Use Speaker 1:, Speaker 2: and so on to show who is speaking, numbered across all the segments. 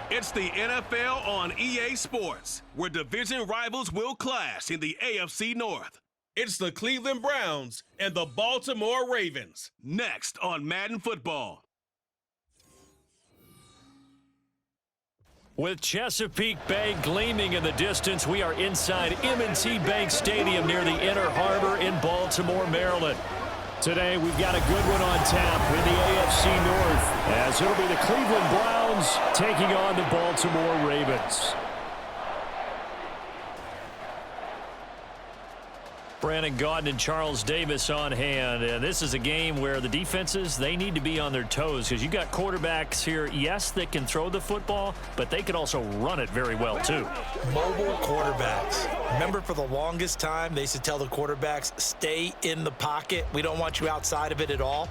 Speaker 1: It's the NFL on EA Sports, where division rivals will clash in the AFC North. It's the Cleveland Browns and the Baltimore Ravens, next on Madden Football.
Speaker 2: With Chesapeake Bay gleaming in the distance, we are inside M&T Bank Stadium near the Inner Harbor in Baltimore, Maryland. Today, we've got a good one on tap in the AFC North, as it'll be the Cleveland Browns taking on the Baltimore Ravens. Brandon Gaudin and Charles Davis on hand, and this is a game where the defenses, they need to be on their toes, because you got quarterbacks here, yes, that can throw the football, but they can also run it very well too.
Speaker 3: Mobile quarterbacks. Remember, for the longest time, they used to tell the quarterbacks, stay in the pocket. We don't want you outside of it at all.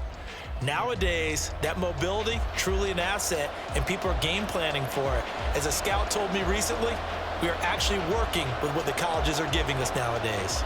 Speaker 3: Nowadays, that mobility, truly an asset, and people are game planning for it. As a scout told me recently, we are actually working with what the colleges are giving us nowadays.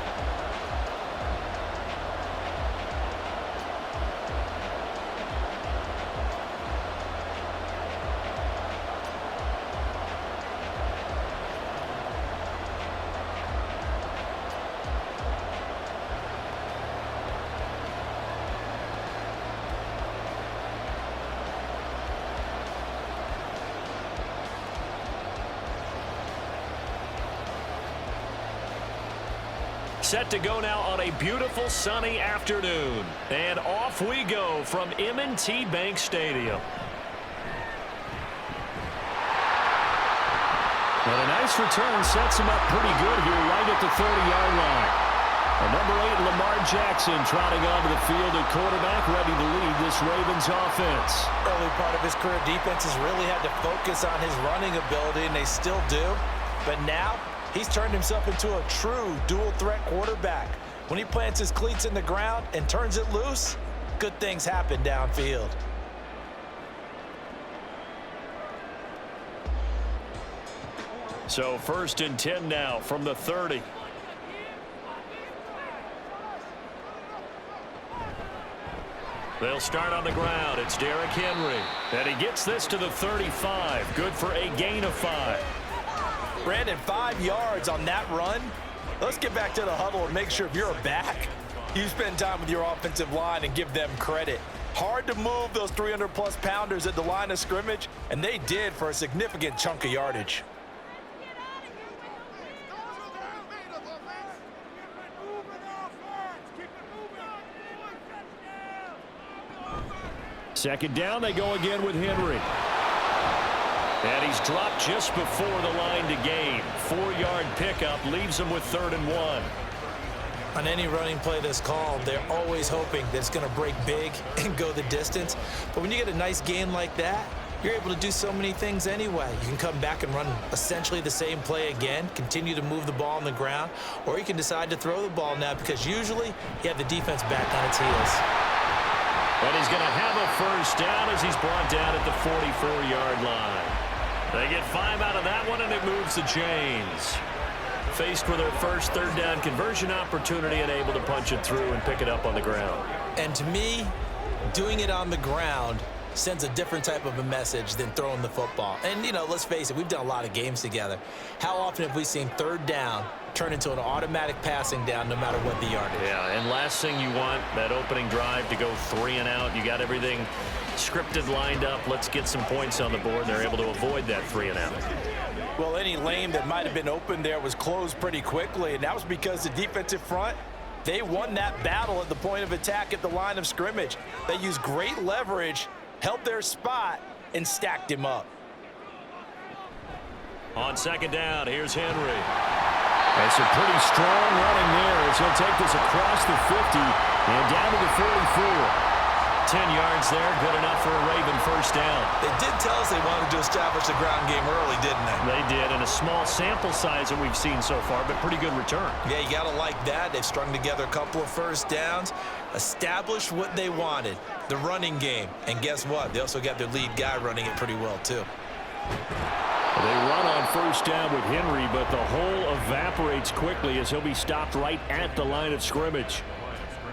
Speaker 2: Set to go now on a beautiful sunny afternoon. And off we go from M&T Bank Stadium. And a nice return sets him up pretty good here right at the 30-yard line. And number 8, Lamar Jackson, trotting onto the field at quarterback, ready to lead this Ravens offense.
Speaker 3: Early part of his career, defenses really had to focus on his running ability, and they still do. But now, he's turned himself into a true dual-threat quarterback. When he plants his cleats in the ground and turns it loose, good things happen downfield.
Speaker 2: So 1st and 10 now from the 30. They'll start on the ground. It's Derrick Henry. And he gets this to the 35. Good for a gain of 5.
Speaker 3: Brandon, 5 yards on that run. Let's get back to the huddle and make sure if you're a back, you spend time with your offensive line and give them credit. Hard to move those 300-plus pounders at the line of scrimmage, and they did for a significant chunk of yardage.
Speaker 2: Second down, they go again with Henry. And he's dropped just before the line to gain. 4-yard pickup leaves him with 3rd and 1.
Speaker 3: On any running play that's called, they're always hoping that it's going to break big and go the distance. But when you get a nice gain like that, you're able to do so many things anyway. You can come back and run essentially the same play again, continue to move the ball on the ground, or you can decide to throw the ball now because usually you have the defense back on its heels.
Speaker 2: And he's going to have a first down as he's brought down at the 44-yard line. They get 5 out of that one, and it moves the chains. Faced with their first 3rd down conversion opportunity and able to punch it through and pick it up on the ground.
Speaker 3: And to me, doing it on the ground sends a different type of a message than throwing the football. And, you know, let's face it, we've done a lot of games together. How often have we seen 3rd down turn into an automatic passing down no matter what the yardage?
Speaker 2: Yeah, and last thing you want, that opening drive to go 3 and out. You got everything scripted, lined up. Let's get some points on the board. They're able to avoid that 3 and out.
Speaker 3: Well, any lane that might have been open there was closed pretty quickly, and that was because the defensive front, they won that battle at the point of attack at the line of scrimmage. They used great leverage, held their spot, and stacked him up.
Speaker 2: On 2nd down, here's Henry. That's a pretty strong running there as he'll take this across the 50 and down to the 44. 10 yards there, good enough for a Raven first down.
Speaker 3: They did tell us they wanted to establish the ground game early, didn't they?
Speaker 2: They did, and a small sample size that we've seen so far, but pretty good return.
Speaker 3: Yeah, you got to like that. They've strung together a couple of first downs, established what they wanted, the running game. And guess what? They also got their lead guy running it pretty well, too.
Speaker 2: They run on first down with Henry, but the hole evaporates quickly as he'll be stopped right at the line of scrimmage.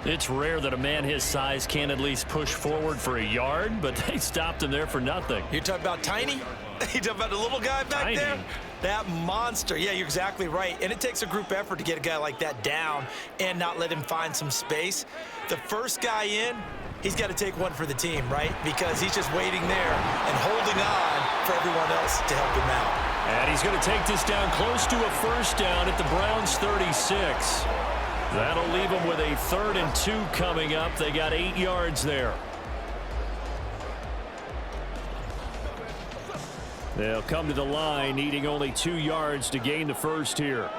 Speaker 2: It's rare that a man his size can't at least push forward for a yard, but they stopped him there for nothing.
Speaker 3: You're talking about tiny? You talking about the little guy back there? That monster. Yeah, you're exactly right. And it takes a group effort to get a guy like that down and not let him find some space. The first guy in, he's got to take one for the team, right? Because he's just waiting there and holding on for everyone else to help him out.
Speaker 2: And he's going to take this down close to a first down at the Browns 36. That'll leave them with a 3rd and 2 coming up. They got 8 yards there. They'll come to the line, needing only 2 yards to gain the first here.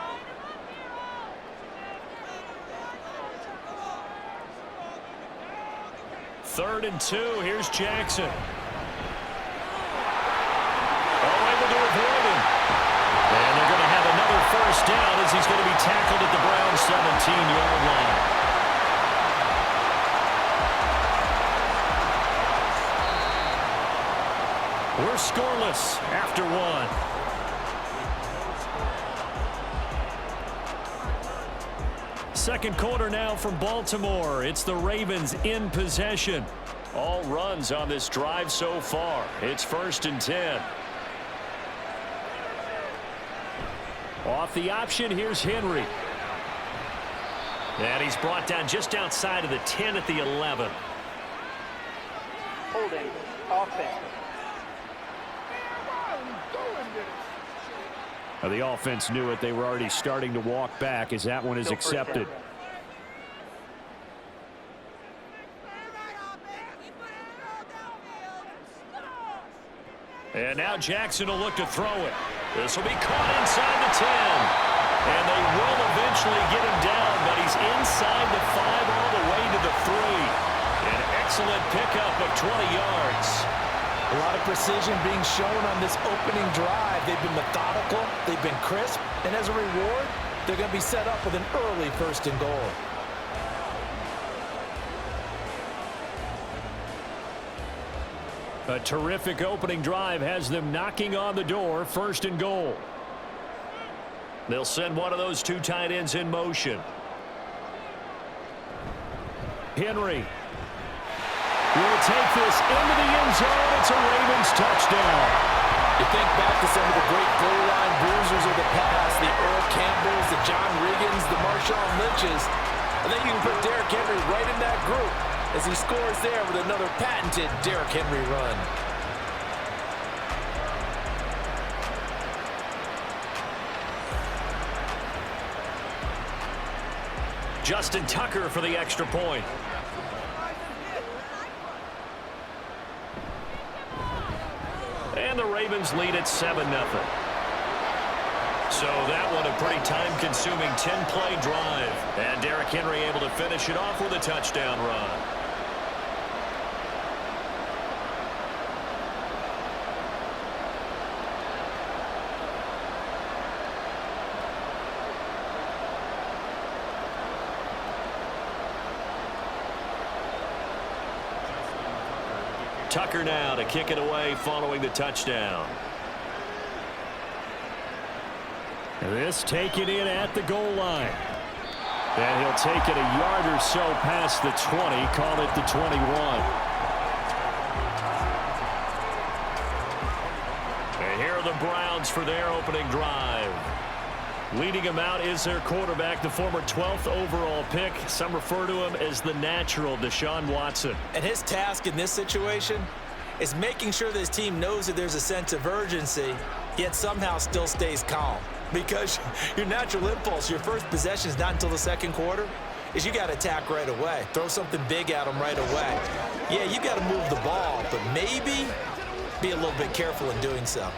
Speaker 2: Third and 2. Here's Jackson. Able to avoid him. And they're going to have another first down as he's going to be tackled at the Browns 17-yard line. We're scoreless after 1. Second quarter now from Baltimore. It's the Ravens in possession. All runs on this drive so far. It's 1st and 10. Off the option, here's Henry. And he's brought down just outside of the 10 at the 11.
Speaker 4: Holding offense.
Speaker 2: Now the offense knew it. They were already starting to walk back as that one is accepted. And now Jackson will look to throw it. This will be caught inside the 10. And they will eventually get him down, but he's inside the 5 all the way to the 3. An excellent pickup of 20 yards.
Speaker 3: A lot of precision being shown on this opening drive. They've been methodical, they've been crisp, and as a reward, they're going to be set up with an early 1st and goal.
Speaker 2: A terrific opening drive has them knocking on the door. 1st and goal. They'll send one of those 2 tight ends in motion. Henry will take this into the end zone. It's a Ravens touchdown.
Speaker 3: You think back to some of the great goal line bruisers of the past, the Earl Campbells, the John Riggins, the Marshawn Lynches. I think you can put Derrick Henry right in that group as he scores there with another patented Derrick Henry run.
Speaker 2: Justin Tucker for the extra point. And the Ravens lead at 7-0. So that one a pretty time-consuming 10-play drive. And Derrick Henry able to finish it off with a touchdown run. Tucker now to kick it away following the touchdown. This taken in at the goal line. And he'll take it a yard or so past the 20, call it the 21. And here are the Browns for their opening drive. Leading him out is their quarterback, the former 12th overall pick. Some refer to him as the natural Deshaun Watson.
Speaker 3: And his task in this situation is making sure that his team knows that there's a sense of urgency, yet somehow still stays calm. Because your natural impulse, your first possession is not until the 2nd quarter, is you got to attack right away. Throw something big at them right away. Yeah, you got to move the ball, but maybe be a little bit careful in doing so.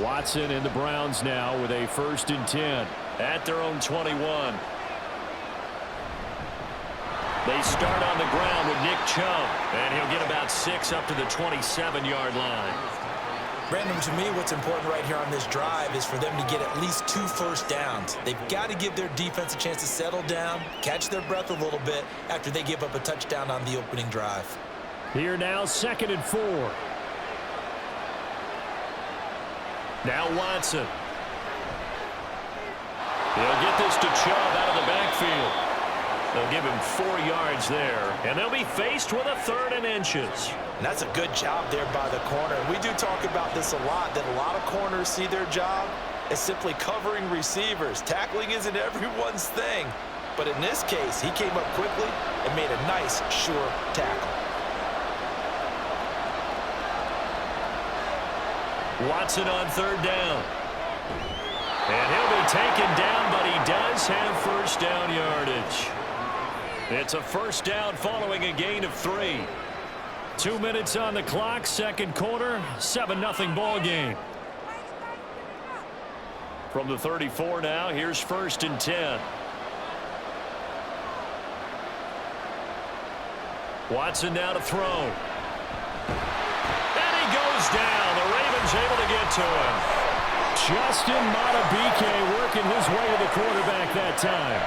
Speaker 2: Watson and the Browns now with a 1st and 10 at their own 21. They start on the ground with Nick Chubb, and he'll get about 6 up to the 27-yard line.
Speaker 3: Brandon, to me, what's important right here on this drive is for them to get at least 2 first downs. They've got to give their defense a chance to settle down, catch their breath a little bit after they give up a touchdown on the opening drive.
Speaker 2: Here now, 2nd and 4. Now Watson. He'll get this to Chubb out of the backfield. They'll give him 4 yards there, and they'll be faced with a 3rd and inches.
Speaker 3: And that's a good job there by the corner. We do talk about this a lot, that a lot of corners see their job as simply covering receivers. Tackling isn't everyone's thing. But in this case, he came up quickly and made a nice, sure tackle.
Speaker 2: Watson on 3rd down. And he'll be taken down, but he does have first down yardage. It's a first down following a gain of 3. 2 minutes on the clock, 2nd quarter, 7-0 ball game. From the 34 now, here's 1st and 10. Watson now to throw. And he goes down. The Ravens able to get to him. Justin Madubuike working his way to the quarterback that time.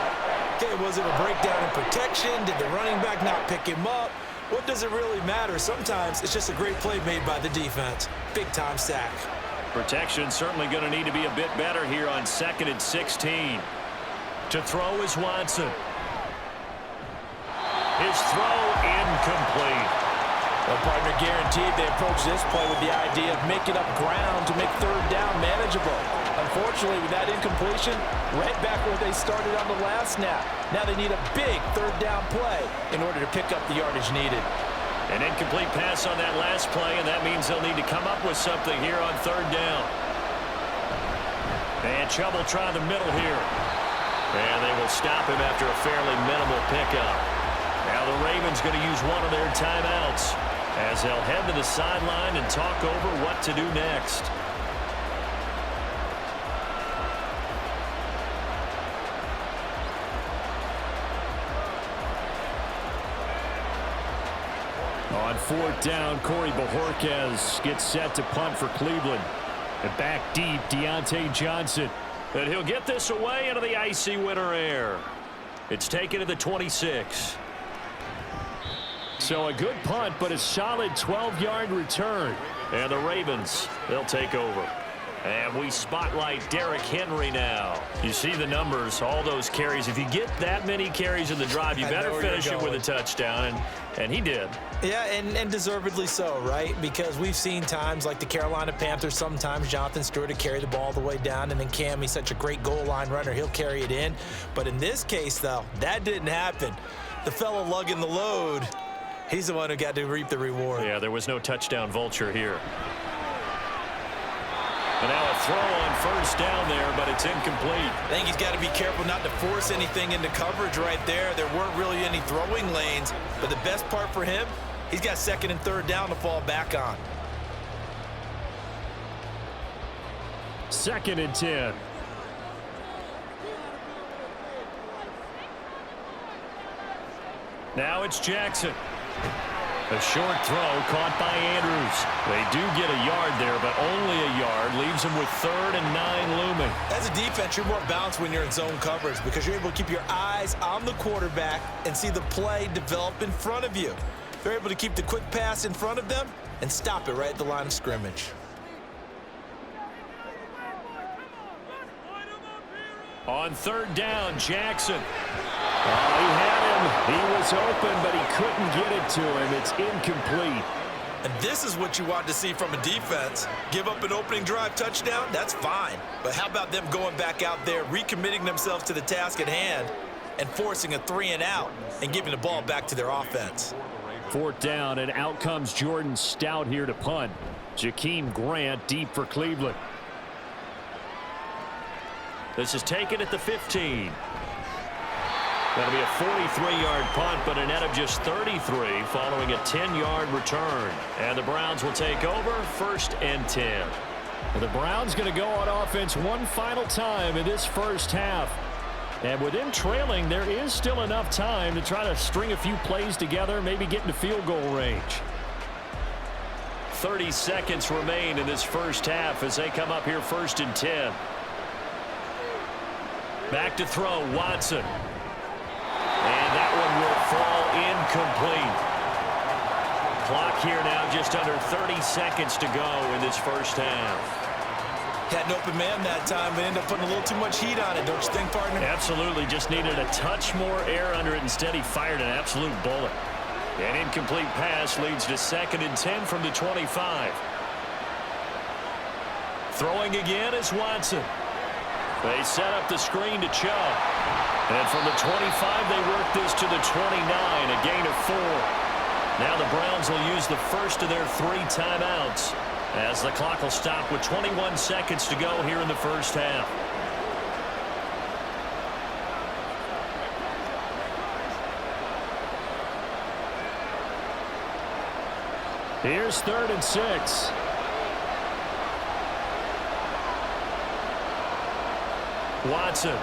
Speaker 3: Okay, was it a breakdown in protection? Did the running back not pick him up? What does it really matter? Sometimes it's just a great play made by the defense. Big-time sack.
Speaker 2: Protection certainly going to need to be a bit better here on 2nd and 16. To throw is Watson. His throw incomplete.
Speaker 3: Well, partner, guaranteed they approach this play with the idea of making up ground to make 3rd down manageable. Unfortunately, with that incompletion, right back where they started on the last snap. Now they need a big 3rd down play in order to pick up the yardage needed.
Speaker 2: An incomplete pass on that last play, and that means they'll need to come up with something here on 3rd down. And Chubb will try the middle here. And they will stop him after a fairly minimal pickup. Now the Ravens going to use one of their timeouts as they'll head to the sideline and talk over what to do next. On 4th down, Corey Bojorquez gets set to punt for Cleveland. And back deep, Deontay Johnson. And he'll get this away into the icy winter air. It's taken to the 26. So a good punt, but a solid 12-yard return. And the Ravens, they'll take over. And we spotlight Derrick Henry now. You see the numbers, all those carries. If you get that many carries in the drive, you better finish it with a touchdown. And he did.
Speaker 3: Yeah, and deservedly so, right? Because we've seen times like the Carolina Panthers, sometimes Jonathan Stewart to carry the ball all the way down, and then Cam, he's such a great goal line runner, he'll carry it in. But in this case, though, that didn't happen. The fellow lugging the load, he's the one who got to reap the reward.
Speaker 2: Yeah, there was no touchdown vulture here. And now a throw on 1st down there, but it's incomplete.
Speaker 3: I think he's got to be careful not to force anything into coverage right there. There weren't really any throwing lanes, but the best part for him, he's got 2nd and 3rd down to fall back on.
Speaker 2: 2nd and 10. Now it's Jackson. A short throw caught by Andrews. They do get a yard there, but only a yard. Leaves them with 3rd and 9 looming.
Speaker 3: As a defense, you're more balanced when you're in zone coverage because you're able to keep your eyes on the quarterback and see the play develop in front of you. They're able to keep the quick pass in front of them and stop it right at the line of scrimmage.
Speaker 2: On 3rd down, Jackson. He had him. He was open, but he couldn't get it to him. It's incomplete.
Speaker 3: And this is what you want to see from a defense. Give up an opening drive touchdown, that's fine. But how about them going back out there, recommitting themselves to the task at hand, and forcing a 3-and-out and giving the ball back to their offense.
Speaker 2: 4th down, and out comes Jordan Stout here to punt. Jakeem Grant deep for Cleveland. This is taken at the 15. That'll be a 43-yard punt, but a net of just 33 following a 10-yard return. And the Browns will take over 1st and 10. Well, the Browns going to go on offense one final time in this first half. And with them trailing, there is still enough time to try to string a few plays together, maybe get into field goal range. 30 seconds remain in this first half as they come up here 1st and 10. Back to throw, Watson. And that one will fall incomplete. Clock here now just under 30 seconds to go in this first half.
Speaker 3: Had an open man that time, but ended up putting a little too much heat on it, don't you think, partner?
Speaker 2: Absolutely. Just needed a touch more air under it. Instead, he fired an absolute bullet. An incomplete pass leads to 2nd and 10 from the 25. Throwing again is Watson. They set up the screen to Chubb. And from the 25, they work this to the 29, a gain of 4. Now the Browns will use the first of their 3 timeouts, as the clock will stop with 21 seconds to go here in the first half. Here's 3rd and 6. Watson.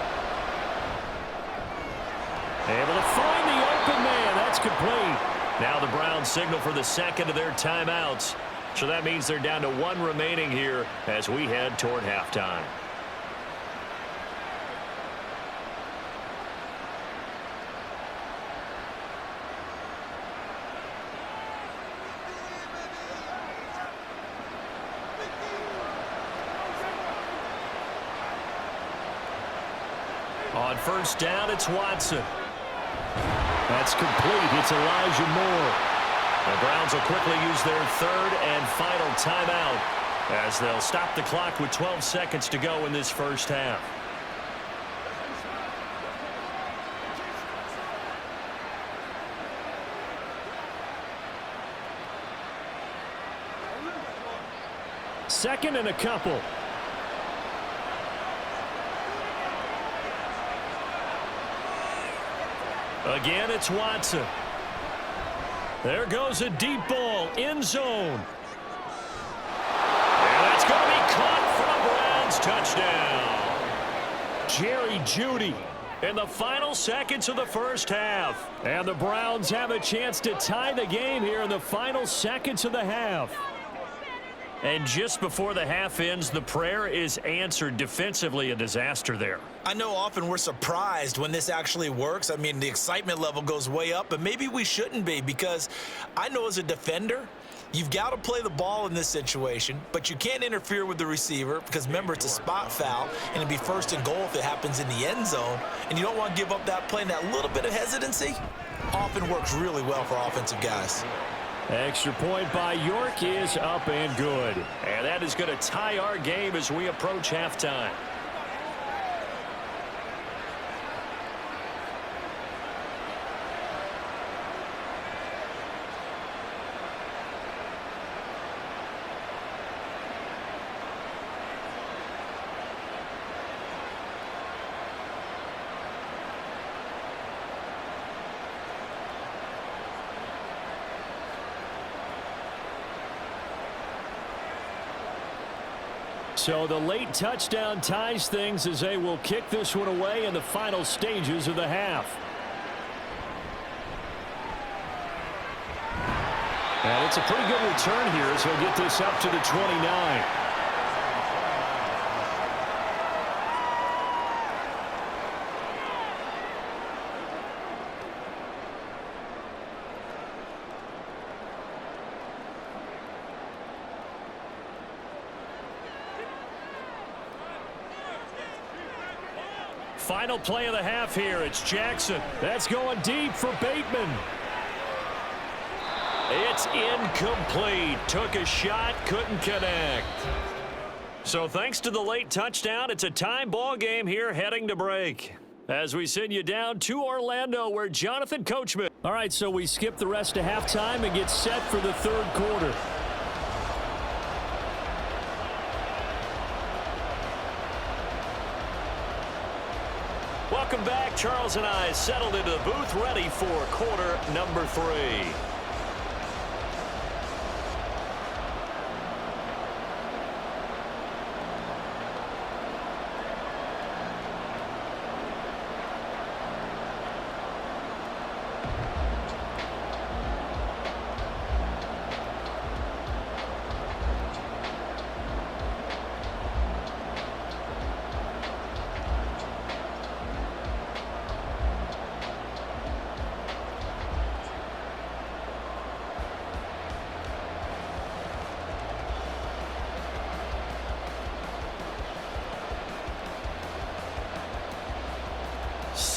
Speaker 2: Able to find the open man. That's complete. Now the Browns signal for the 2nd of their timeouts. So that means they're down to 1 remaining here as we head toward halftime. On first down, it's Watson. That's complete. It's Elijah Moore. The Browns will quickly use their 3rd and final timeout as they'll stop the clock with 12 seconds to go in this first half. Second and a couple. Again, it's Watson. There goes a deep ball, end zone. And that's going to be caught for a Browns touchdown. Jerry Jeudy in the final seconds of the first half. And the Browns have a chance to tie the game here in the final seconds of the half. And just before the half ends, the prayer is answered. Defensively, a disaster there.
Speaker 3: I know often we're surprised when this actually works. I mean, the excitement level goes way up, but maybe we shouldn't be, because I know as a defender, you've got to play the ball in this situation, but you can't interfere with the receiver because, remember, it's a spot foul, and it'd be 1st and goal if it happens in the end zone, and you don't want to give up that play. And that little bit of hesitancy often works really well for offensive guys.
Speaker 2: Extra point by York is up and good. And that is going to tie our game as we approach halftime. So the late touchdown ties things as they will kick this one away in the final stages of the half. And it's a pretty good return here as he'll get this up to the 29. Final play of the half here. It's Jackson. That's going deep for Bateman. It's incomplete. Took a shot, couldn't connect. So thanks to the late touchdown, it's a tie ball game here heading to break. As we send you down to Orlando, where Jonathan Coachman. All right, so we skip the rest of halftime and get set for the 3rd quarter. Welcome back. Charles and I settled into the booth, ready for quarter number 3.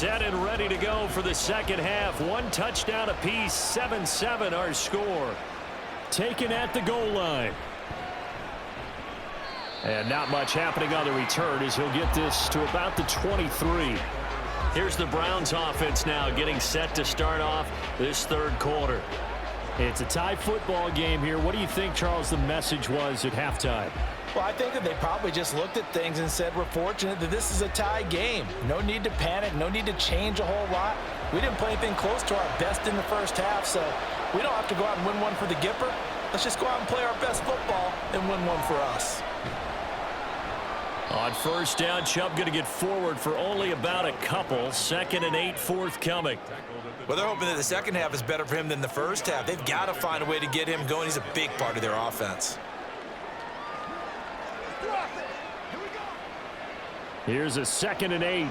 Speaker 2: set and ready to go for the second half. One touchdown apiece, 7-7 our score. Taken at the goal line. And not much happening on the return as he'll get this to about the 23. Here's the Browns offense now getting set to start off this third quarter. It's a tie football game here. What do you think, Charles, the message was at halftime?
Speaker 3: Well, I think that they probably just looked at things and said, we're fortunate that this is a tie game. No need to panic. No need to change a whole lot. We didn't play anything close to our best in the first half, so we don't have to go out and win one for the Gipper. Let's just go out and play our best football and win one for us.
Speaker 2: On first down, Chubb going to get forward for only about a couple. 2nd and 8 forthcoming.
Speaker 3: Well, they're hoping that the second half is better for him than the first half. They've got to find a way to get him going. He's a big part of their offense.
Speaker 2: Here's a 2nd and 8.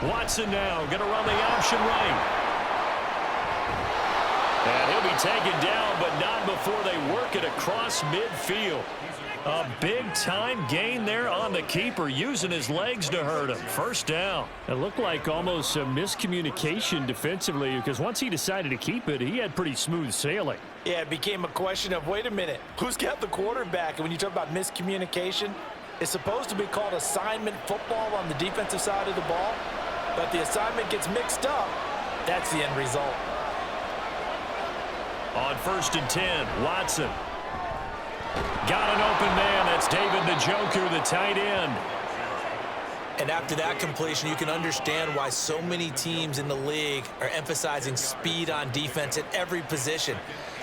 Speaker 2: Watson now going to run the option right. And he'll be taken down, but not before they work it across midfield. A big-time gain there on the keeper, using his legs to hurt him. First down. It looked like almost a miscommunication defensively, because once he decided to keep it, he had pretty smooth sailing.
Speaker 3: Yeah, it became a question of, wait a minute, who's got the quarterback? And when you talk about miscommunication, it's supposed to be called assignment football on the defensive side of the ball, but the assignment gets mixed up. That's the end result.
Speaker 2: On 1st and 10, Watson. Got an open man. That's David Njoku, the tight end.
Speaker 3: And after that completion, you can understand why so many teams in the league are emphasizing speed on defense at every position.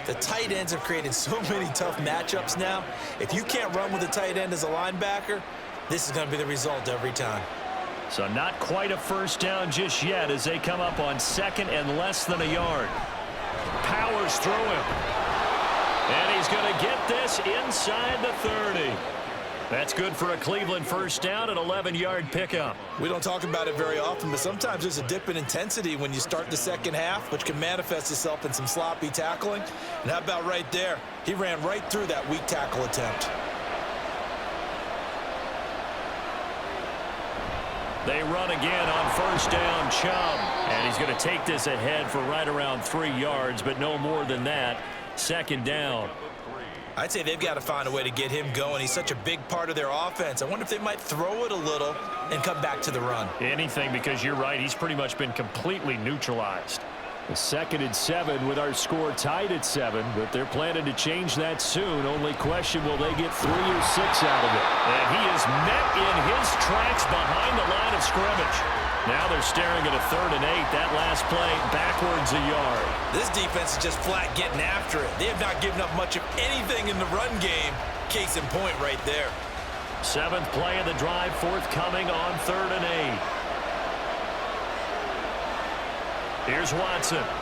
Speaker 3: The tight ends have created so many tough matchups now. If you can't run with a tight end as a linebacker, this is going to be the result every time.
Speaker 2: So not quite a first down just yet as they come up on 2nd and less than a yard. Powers through him. And he's going to get this inside the 30. That's good for a Cleveland first down, an 11-yard pickup.
Speaker 3: We don't talk about it very often, but sometimes there's a dip in intensity when you start the second half, which can manifest itself in some sloppy tackling. And how about right there? He ran right through that weak tackle attempt.
Speaker 2: They run again on first down, Chubb. And he's going to take this ahead for right around 3 yards, but no more than that. 2nd down.
Speaker 3: I'd say they've got to find a way to get him going. He's such a big part of their offense. I wonder if they might throw it a little and come back to the run.
Speaker 2: Anything, because you're right. He's pretty much been completely neutralized. The 2nd and 7 with our score tied at 7, but they're planning to change that soon. Only question, will they get 3 or 6 out of it? And he is met in his tracks behind the line of scrimmage. Now they're staring at a 3rd and 8. That last play backwards a yard.
Speaker 3: This defense is just flat getting after it. They have not given up much of anything in the run game. Case in point right there.
Speaker 2: 7th play of the drive forthcoming on 3rd and 8. Here's Watson. He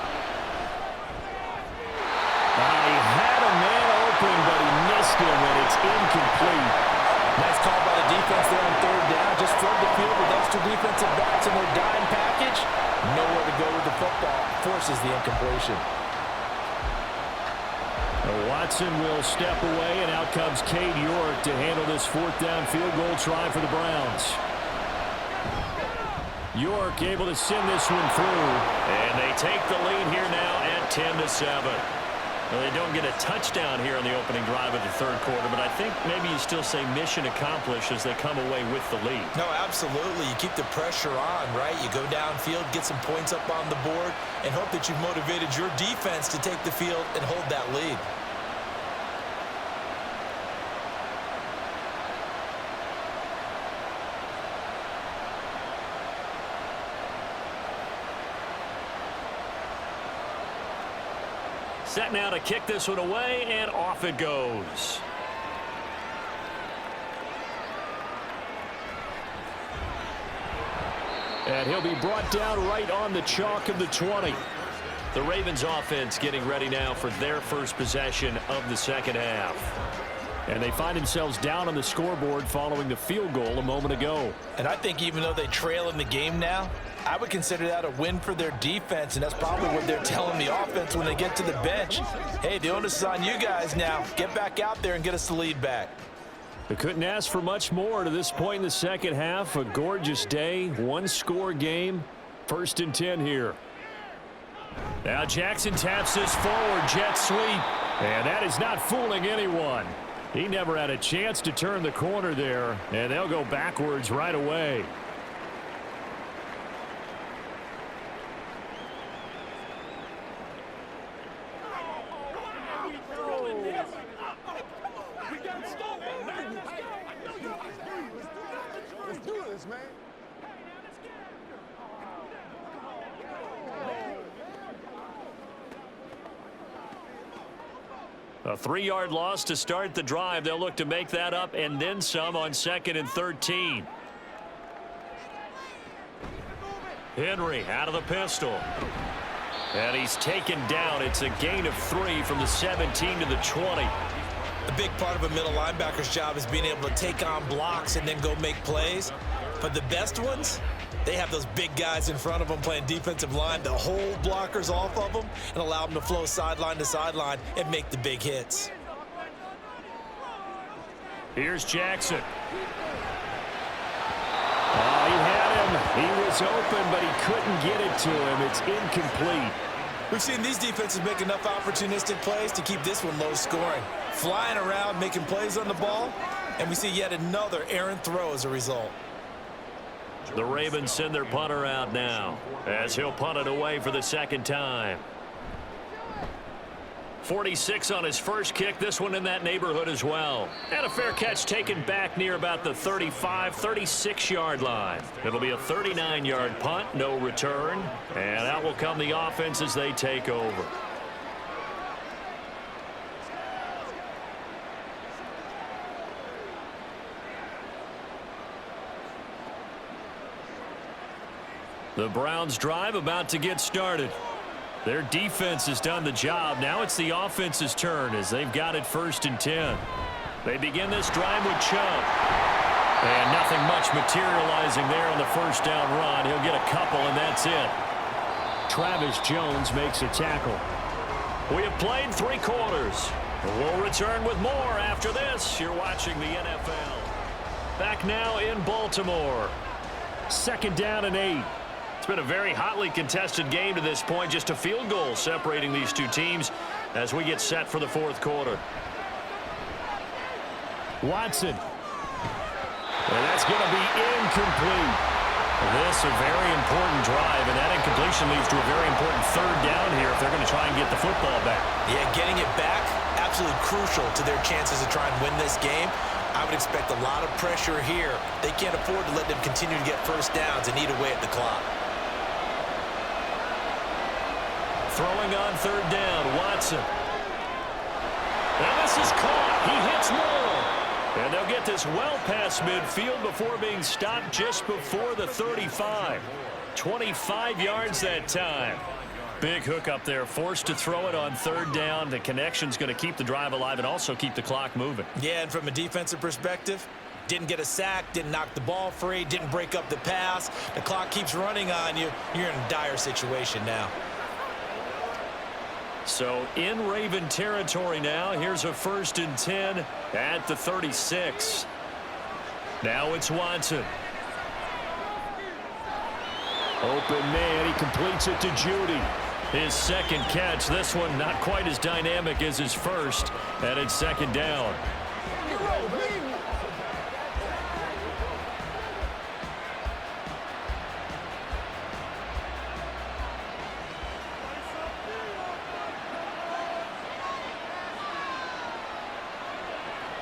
Speaker 2: had a man open, but he missed him, and it's incomplete.
Speaker 3: Nice call by the defense there on 3rd down. Just flood the field with extra defensive backs in their dime package. Nowhere to go with the football. Forces the incompletion.
Speaker 2: Watson will step away, and out comes Cade York to handle this 4th down field goal try for the Browns. York able to send this one through. And they take the lead here now at 10-7. Well, they don't get a touchdown here in the opening drive of the 3rd quarter, but I think maybe you still say mission accomplished as they come away with the lead.
Speaker 3: No, absolutely. You keep the pressure on, right? You go downfield, get some points up on the board, and hope that you've motivated your defense to take the field and hold that lead.
Speaker 2: Set now to kick this one away, and off it goes. And he'll be brought down right on the chalk of the 20. The Ravens offense getting ready now for their first possession of the second half. And they find themselves down on the scoreboard following the field goal a moment ago.
Speaker 3: And I think even though they trail in the game now, I would consider that a win for their defense, and that's probably what they're telling the offense when they get to the bench. Hey, the onus is on you guys now. Get back out there and get us the lead back.
Speaker 2: They couldn't ask for much more to this point in the second half. A gorgeous day, one-score game. 1st and 10 here. Now Jackson taps this forward jet sweep, and that is not fooling anyone. He never had a chance to turn the corner there, and they'll go backwards right away.
Speaker 4: Let's do this, man.
Speaker 2: A 3-yard loss to start the drive. They'll look to make that up and then some on 2nd and 13. Henry out of the pistol. And he's taken down. It's a gain of 3 from the 17 to the 20.
Speaker 3: A big part of a middle linebacker's job is being able to take on blocks and then go make plays. But the best ones, they have those big guys in front of them playing defensive line to hold blockers off of them and allow them to flow sideline to sideline and make the big hits.
Speaker 2: Here's Jackson. Oh, he had him. He was open, but he couldn't get it to him. It's incomplete.
Speaker 3: We've seen these defenses make enough opportunistic plays to keep this one low scoring. Flying around, making plays on the ball, and we see yet another errant throw as a result.
Speaker 2: The Ravens send their punter out now as he'll punt it away for the 2nd time. 46 on his first kick. This one in that neighborhood as well. And a fair catch taken back near about the 35, 36-yard line. It'll be a 39-yard punt, no return. And out will come the offense as they take over. The Browns drive about to get started. Their defense has done the job. Now it's the offense's turn as they've got it 1st and 10. They begin this drive with Chubb. And nothing much materializing there on the 1st down run. He'll get a couple, and that's it. Travis Jones makes a tackle. We have played 3 quarters. We'll return with more after this. You're watching the NFL. Back now in Baltimore. 2nd down and 8. It's been a very hotly contested game to this point. Just a field goal separating these two teams as we get set for the 4th quarter. Watson. And that's going to be incomplete. This a very important drive, and that incompletion leads to a very important 3rd down here if they're going to try and get the football back.
Speaker 3: Yeah, getting it back, absolutely crucial to their chances to try and win this game. I would expect a lot of pressure here. They can't afford to let them continue to get 1st downs and eat away at the clock.
Speaker 2: Throwing on 3rd down, Watson. And this is caught. He hits Moore. And they'll get this well past midfield before being stopped just before the 35. 25 yards that time. Big hook up there, forced to throw it on 3rd down. The connection's going to keep the drive alive and also keep the clock moving.
Speaker 3: Yeah, and from a defensive perspective, didn't get a sack, didn't knock the ball free, didn't break up the pass. The clock keeps running on you. You're in a dire situation now.
Speaker 2: So in Raven territory now. Here's a 1st and 10 at the 36. Now it's Watson. Open man, he completes it to Judy. His 2nd catch. This one not quite as dynamic as his first, and it's 2nd down.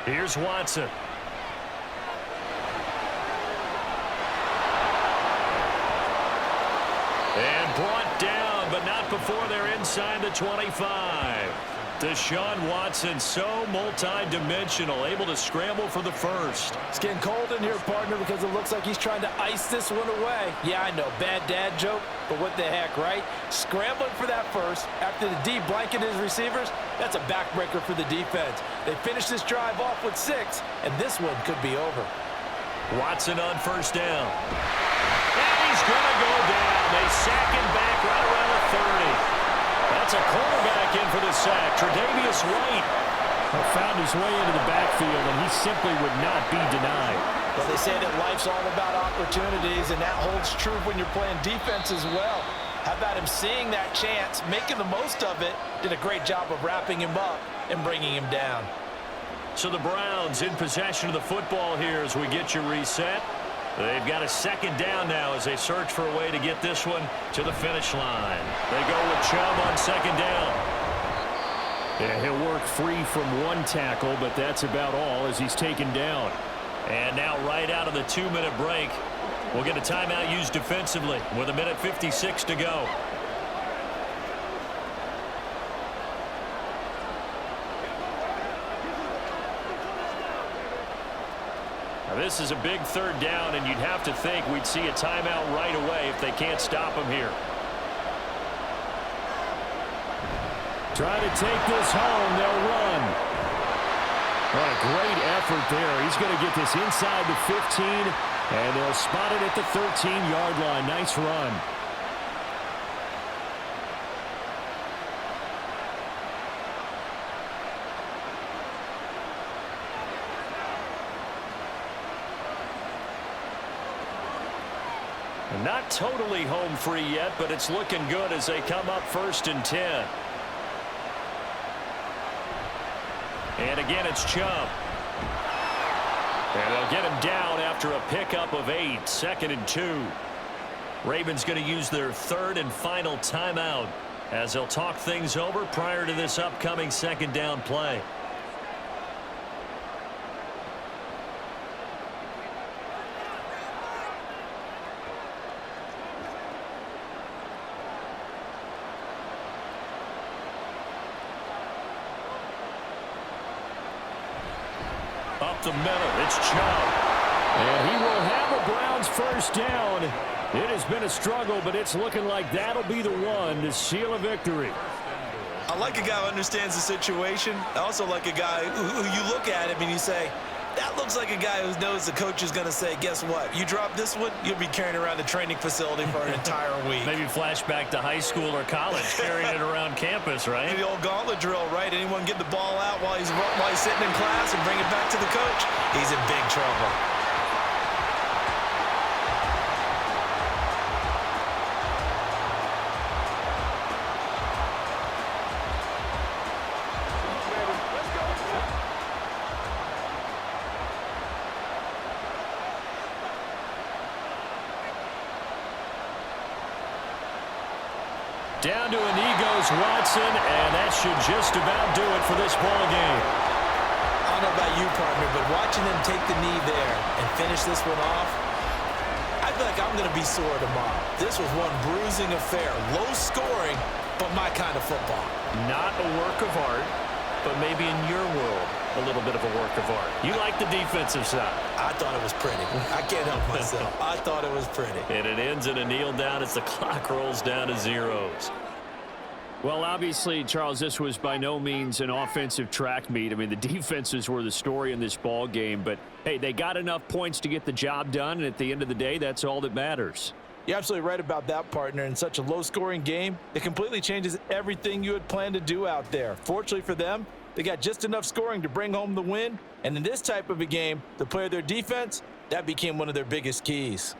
Speaker 2: Here's Watson. And brought down, but not before they're inside the 25. Deshaun Watson, so multi-dimensional, able to scramble for the 1st.
Speaker 3: It's getting cold in here, partner, because it looks like he's trying to ice this one away. Yeah, I know, bad dad joke, but what the heck, right? Scrambling for that 1st after the D blanketed his receivers, that's a backbreaker for the defense. They finish this drive off with 6, and this one could be over.
Speaker 2: Watson on 1st down. And he he's going to go down. They sack him back right around the 30. That's a cornerback in for the sack. Tre'Davious White found his way into the backfield, and he simply would not be denied.
Speaker 3: Well, they say that life's all about opportunities, and that holds true when you're playing defense as well. How about him seeing that chance, making the most of it, did a great job of wrapping him up and bringing him down.
Speaker 2: So the Browns in possession of the football here as we get you reset. They've got a second down now as they search for a way to get this one to the finish line. They go with Chubb on second down.
Speaker 4: Yeah, he'll work free from one tackle, but that's about all as he's taken down.
Speaker 2: And now right out of the 2-minute break, we'll get a timeout used defensively with 1:56 to go. Now this is a big third down, and you'd have to think we'd see a timeout right away if they can't stop him here.
Speaker 4: Try to take this home. They'll run. What a great effort there. He's going to get this inside the 15, and they'll spot it at the 13-yard line. Nice run.
Speaker 2: And not totally home free yet, but it's looking good as they come up 1st and 10. And again, it's Chubb. And they'll get him down after a pickup of 8, 2nd and 2. Ravens going to use their third and final timeout as they'll talk things over prior to this upcoming second down play. Up the middle, it's Chubb.
Speaker 4: And he will have a Browns first down. It has been a struggle, but it's looking like that'll be the one to seal a victory.
Speaker 3: I like a guy who understands the situation. I also like a guy who you look at him and you say, that looks like a guy who knows the coach is going to say, guess what? You drop this one, you'll be carrying around the training facility for an entire week.
Speaker 2: Maybe flashback to high school or college, carrying it around campus, right?
Speaker 3: The old gauntlet drill, right? Anyone get the ball out while he's sitting in class and bring it back to the coach? He's in big trouble.
Speaker 2: Down to a knee goes Watson, and that should just about do it for this ball game.
Speaker 3: I don't know about you, partner, but watching them take the knee there and finish this one off, I feel like I'm going to be sore tomorrow. This was one bruising affair. Low scoring, but my kind of football.
Speaker 2: Not a work of art, but maybe in your world, a little bit of a work of art. You like the defensive side.
Speaker 3: I thought it was pretty. I can't help myself. I thought it was pretty.
Speaker 2: And it ends in a kneel down as the clock rolls down to zeros.
Speaker 4: Well, obviously, Charles, this was by no means an offensive track meet. I mean, the defenses were the story in this ball game. But, hey, they got enough points to get the job done, and at the end of the day, that's all that matters.
Speaker 3: You're absolutely right about that, partner. In such a low-scoring game, it completely changes everything you had planned to do out there. Fortunately for them, they got just enough scoring to bring home the win. And in this type of a game, to play their defense, that became one of their biggest keys.